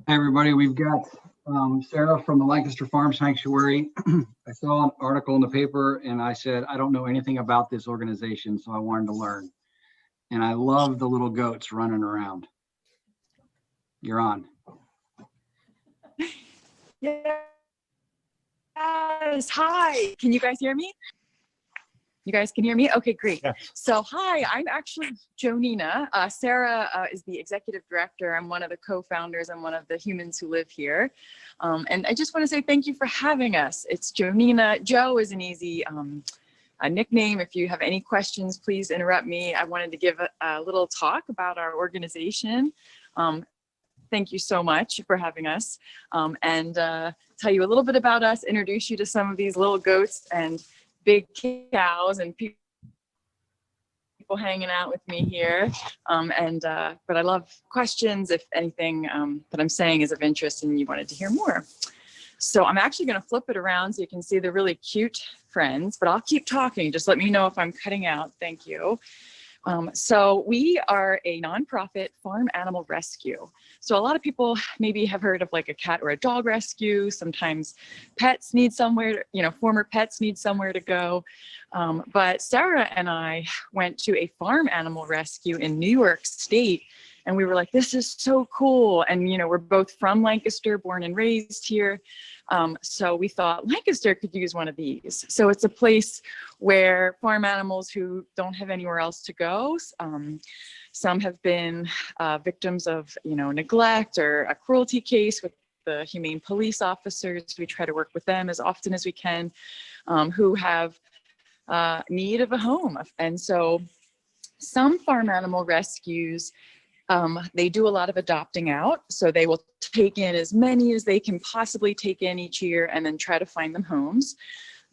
Hey everybody, we've got Sarah from the Lancaster Farm Sanctuary. I saw an article in the paper and I said, I don't know anything about this organization, so I wanted to learn. And I love the little goats running around. You're on. Yes, hi. Can you guys hear me? You guys can hear me? Okay, great. Yes. So hi, I'm actually Jonina. Sarah is the executive director. I'm one of the co-founders. I'm one of the humans who live here. And I just want to say thank you for having us. It's Jonina. Joe is an easy a nickname. If you have any questions, please interrupt me. I wanted to give a little talk about our organization. Thank you so much for having us, and tell you a little bit about us, introduce you to some of these little goats and big cows and people hanging out with me here. But I love questions if anything that I'm saying is of interest and you wanted to hear more. So I'm actually going to flip it around so you can see the really cute friends, but I'll keep talking. Just let me know if I'm cutting out. Thank you. So we are a nonprofit farm animal rescue. So a lot of people maybe have heard of like a cat or a dog rescue. Sometimes pets need somewhere, former pets need somewhere to go. But Sarah and I went to a farm animal rescue in New York State. And we were like, this is so cool. And, we're both from Lancaster, born and raised here. So we thought Lancaster could use one of these. So it's a place where farm animals who don't have anywhere else to go, some have been victims of, neglect or a cruelty case with the humane police officers. We try to work with them as often as we can, who have need of a home. And so some farm animal rescues, they do a lot of adopting out. So they will take in as many as they can possibly take in each year and then try to find them homes.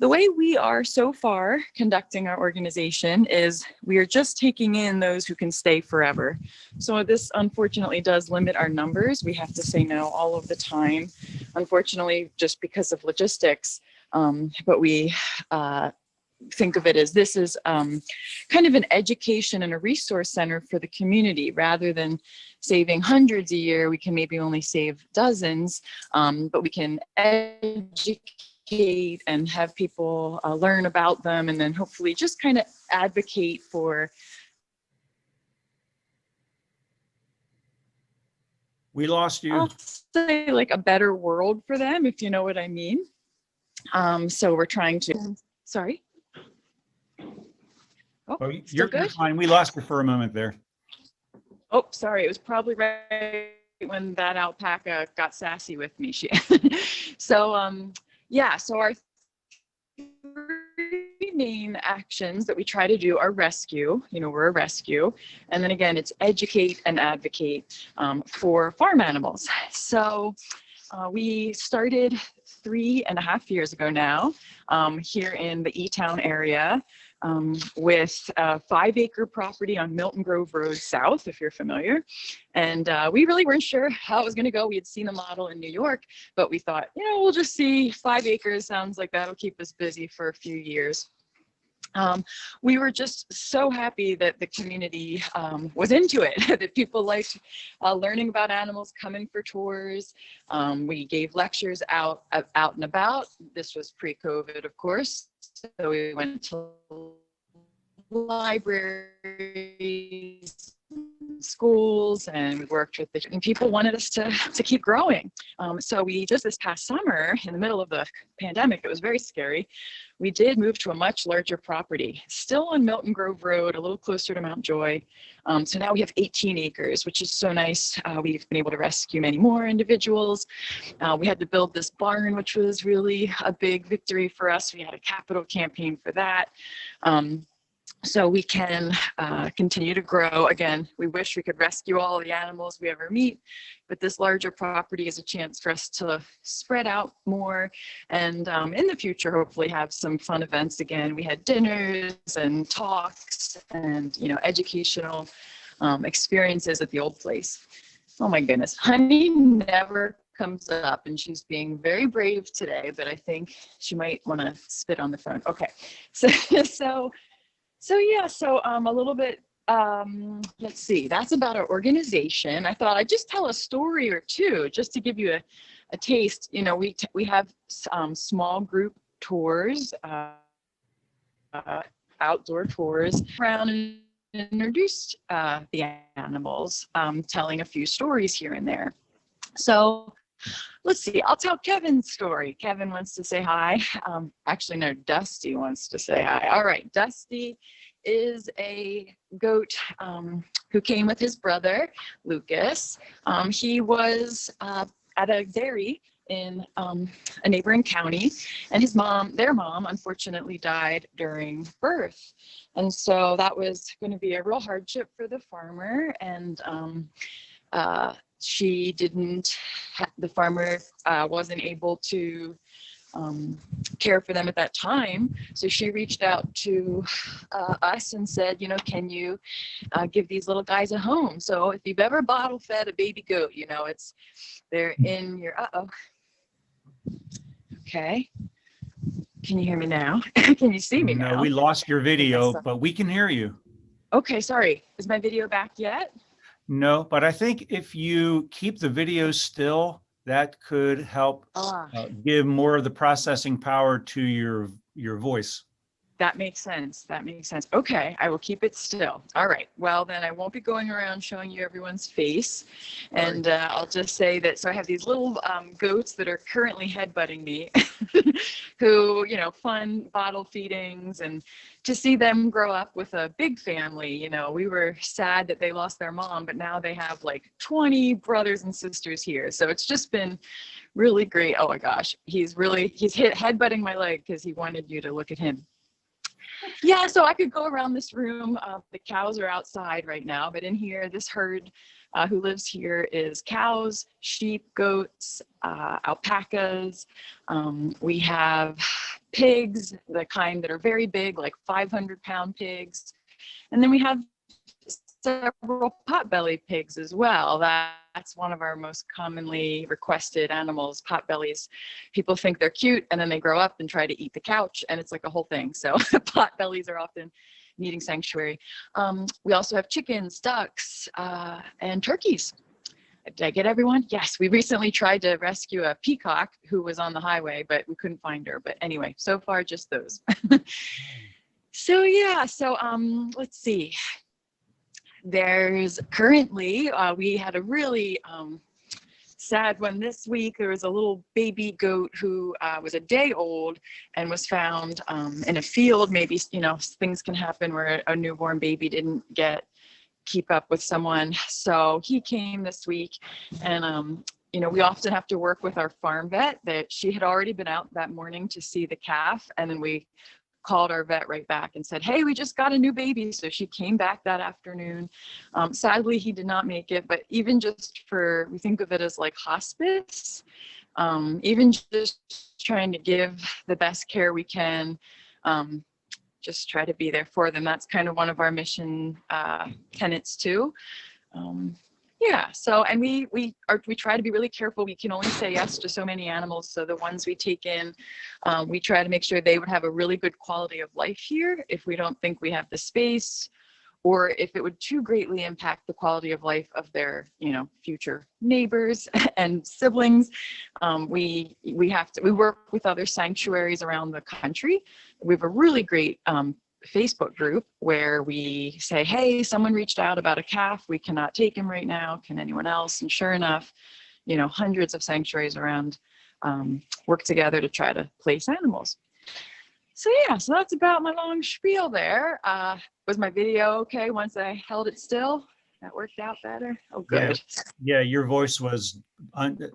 The way we are so far conducting our organization is we are just taking in those who can stay forever. So this unfortunately does limit our numbers. We have to say no all of the time, unfortunately, just because of logistics. But we think of it as this is kind of an education and a resource center for the community. Rather than saving hundreds a year, we can maybe only save dozens, but we can educate and have people learn about them, and then hopefully just kind of advocate for. We lost you. I'll say like a better world for them, if you know what I mean. So we're trying to, sorry. Oh, you're fine. We lost you for a moment there. Oh, sorry. It was probably right when that alpaca got sassy with me. So our three main actions that we try to do are rescue. We're a rescue. And then again, it's educate and advocate for farm animals. So we started 3.5 years ago now here in the E-Town area. With a 5-acre property on Milton Grove Road South, if you're familiar. And we really weren't sure how it was going to go. We had seen a model in New York, but we thought, we'll just see. 5 acres sounds like that'll keep us busy for a few years. We were just so happy that the community was into it, that people liked learning about animals, coming for tours. We gave lectures out and about. This was pre-COVID, of course. So we went to libraries, schools, and we worked with and people wanted us to keep growing. So we just this past summer, in the middle of the pandemic, it was very scary. We did move to a much larger property, still on Milton Grove Road, a little closer to Mount Joy. So now we have 18 acres, which is so nice. We've been able to rescue many more individuals. We had to build this barn, which was really a big victory for us. We had a capital campaign for that. So we can continue to grow. Again, we wish we could rescue all the animals we ever meet, but this larger property is a chance for us to spread out more and in the future, hopefully have some fun events again. We had dinners and talks and, educational experiences at the old place. Oh my goodness, Honey never comes up and she's being very brave today, but I think she might want to spit on the phone. Okay, so a little bit let's see, that's about our organization. I thought I'd just tell a story or two just to give you a taste. You know, we have small group tours, outdoor tours around and introduce the animals, telling a few stories here and there. So let's see, I'll tell Kevin's story. Kevin wants to say hi. Actually, no, Dusty wants to say hi. All right, Dusty is a goat who came with his brother, Lucas. He was at a dairy in a neighboring county, and their mom, unfortunately died during birth. And so that was going to be a real hardship for the farmer. And the farmer wasn't able to care for them at that time. So she reached out to us and said, you know, can you give these little guys a home? So if you've ever bottle fed a baby goat, you know, they're in your, okay. Can you hear me now? Can you see me now? No, we lost your video, but we can hear you. Okay, sorry. Is my video back yet? No, but I think if you keep the video still, that could help give more of the processing power to your voice. That makes sense. That makes sense. Okay, I will keep it still. All right. Well, then I won't be going around showing you everyone's face. And I'll just say that, so I have these little goats that are currently headbutting me who, you know, fun bottle feedings, and to see them grow up with a big family. You know, we were sad that they lost their mom, but now they have like 20 brothers and sisters here. So it's just been really great. Oh my gosh. He's headbutting my leg because he wanted you to look at him. Yeah, so I could go around this room. The cows are outside right now, but in here, this herd who lives here is cows, sheep, goats, alpacas. We have pigs, the kind that are very big, like 500-pound pigs. And then we have several potbelly pigs as well. That's one of our most commonly requested animals, potbellies. People think they're cute, and then they grow up and try to eat the couch, and it's like a whole thing. So potbellies are often needing sanctuary. We also have chickens, ducks, and turkeys. Did I get everyone? Yes, we recently tried to rescue a peacock who was on the highway, but we couldn't find her. But anyway, so far, just those. So yeah, so let's see. There's currently, we had a really sad one this week. There was a little baby goat who was a day old and was found in a field. Maybe, you know, things can happen where a newborn baby didn't keep up with someone. So he came this week, and you know, we often have to work with our farm vet. That she had already been out that morning to see the calf, and then we called our vet right back and said, hey, we just got a new baby. So she came back that afternoon. Sadly, he did not make it, but even just we think of it as like hospice, even just trying to give the best care we can, just try to be there for them. That's kind of one of our mission tenets too. Yeah, so, and we try to be really careful. We can only say yes to so many animals. So the ones we take in, we try to make sure they would have a really good quality of life here. If we don't think we have the space, or if it would too greatly impact the quality of life of their, you know, future neighbors and siblings, we work with other sanctuaries around the country. We have a really great Facebook group where we say, hey, someone reached out about a calf. We cannot take him right now. Can anyone else? And sure enough, you know, hundreds of sanctuaries around work together to try to place animals. So yeah, so that's about my long spiel there. Was my video okay once I held it still? That worked out better? Oh, good. Yeah, your voice was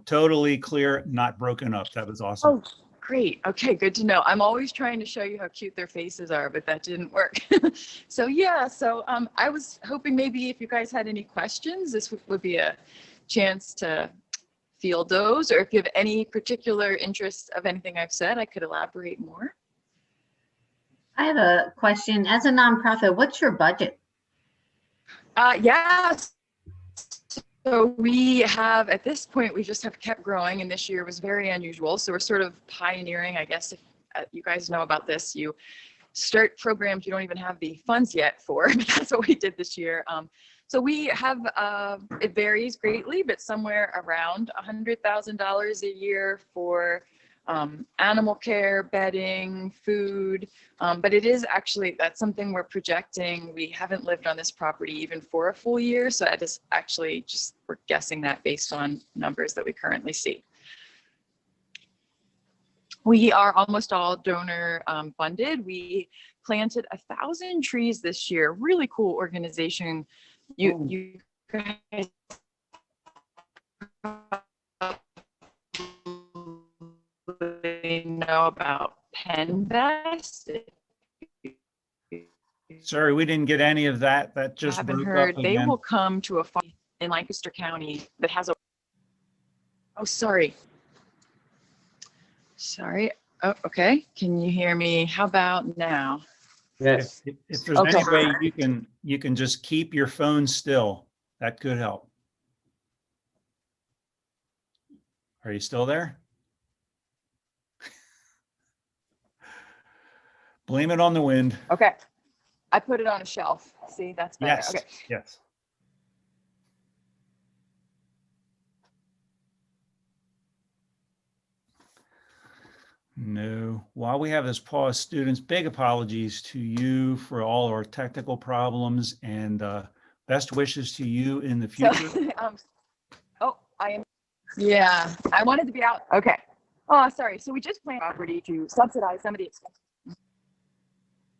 totally clear, not broken up. That was awesome. Oh, great. Okay, good to know. I'm always trying to show you how cute their faces are, but that didn't work. So yeah, so I was hoping maybe if you guys had any questions, this would be a chance to field those, or if you have any particular interest of anything I've said, I could elaborate more. I have a question. As a nonprofit, what's your budget? Yeah. So we have, at this point, we just have kept growing, and this year was very unusual. So we're sort of pioneering, I guess, if you guys know about this, you start programs you don't even have the funds yet for. But that's what we did this year. So we have, it varies greatly, but somewhere around $100,000 a year for animal care, bedding, food. But it is actually, that's something we're projecting. We haven't lived on this property even for a full year. So that is actually just, we're guessing that based on numbers that we currently see. We are almost all donor funded. We planted 1,000 trees this year. Really cool organization. You guys know about Penvest? Sorry, we didn't get any of that. That I just haven't broke heard. up They again. will come to a farm in Lancaster County that has a, oh, sorry. Sorry. Oh, okay. Can you hear me? How about now? Yes. If there's Okay. any way you can just keep your phone still, that could help. Are you still there? Blame it on the wind. Okay. I put it on a shelf. See, that's better. Yes. Okay. Yes. No. While we have this pause, students, big apologies to you for all our technical problems, and best wishes to you in the So, future. oh, I am. Yeah, I wanted to be out. Okay. Oh, sorry. So we just planned property to subsidize some of the expenses.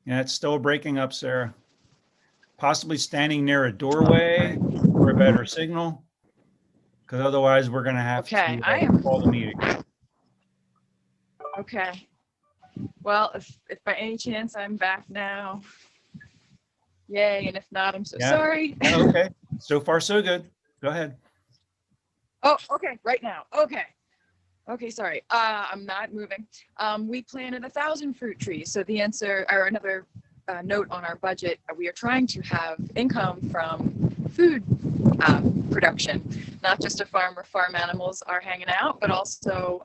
Yeah, it's still breaking up, Sarah. Possibly standing near a doorway for a better signal, because otherwise we're going to have Okay, to I am. call the meeting. Okay. Well, if by any chance I'm back now, yay. And if not, I'm so Yeah. sorry. Yeah, okay. So far, so good. Go ahead. Oh, okay. Right now. Okay. Okay. Sorry. I'm not moving. We planted 1,000 fruit trees. So the answer, or another note on our budget, we are trying to have income from food production, not just a farm where farm animals are hanging out, but also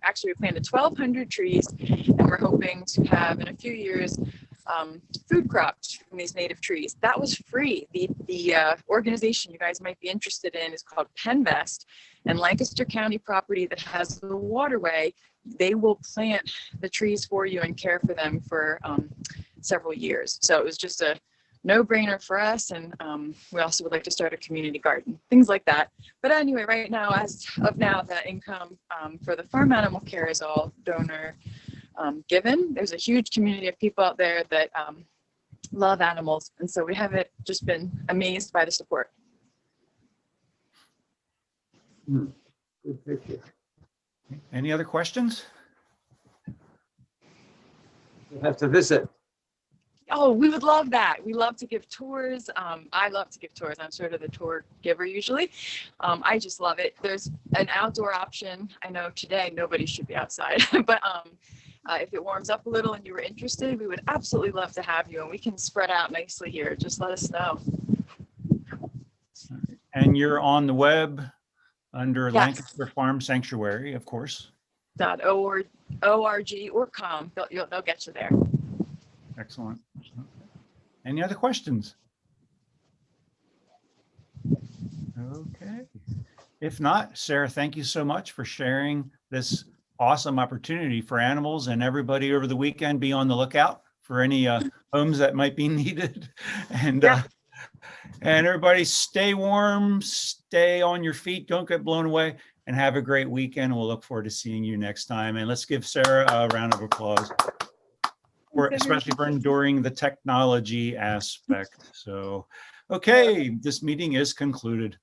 actually we planted 1,200 trees, and we're hoping to have in a few years food crops from these native trees. That was free. The organization you guys might be interested in is called Penvest, and Lancaster County property that has the waterway, they will plant the trees for you and care for them for several years. So it was just a no-brainer for us, and we also would like to start a community garden, things like that. But anyway, right now, as of now, the income for the farm animal care is all donor given. There's a huge community of people out there that love animals, and so we haven't just been amazed by the support. Good picture. Any other questions? We'll have to visit. Oh, we would love that. We love to give tours. I love to give tours. I'm sort of the tour giver usually. I just love it. There's an outdoor option. I know today nobody should be outside, but if it warms up a little and you were interested, we would absolutely love to have you, and we can spread out nicely here. Just let us know. And you're on the web under Yes. Lancaster Farm Sanctuary, of course. .org or com. They'll get you there. Excellent. Any other questions? Okay. If not, Sarah, thank you so much for sharing this awesome opportunity for animals, and everybody over the weekend be on the lookout for any homes that might be needed. And Yeah. and everybody stay warm, stay on your feet, don't get blown away, and have a great weekend. We'll look forward to seeing you next time. And let's give Sarah a round of applause, especially for enduring the technology aspect. So, okay, this meeting is concluded.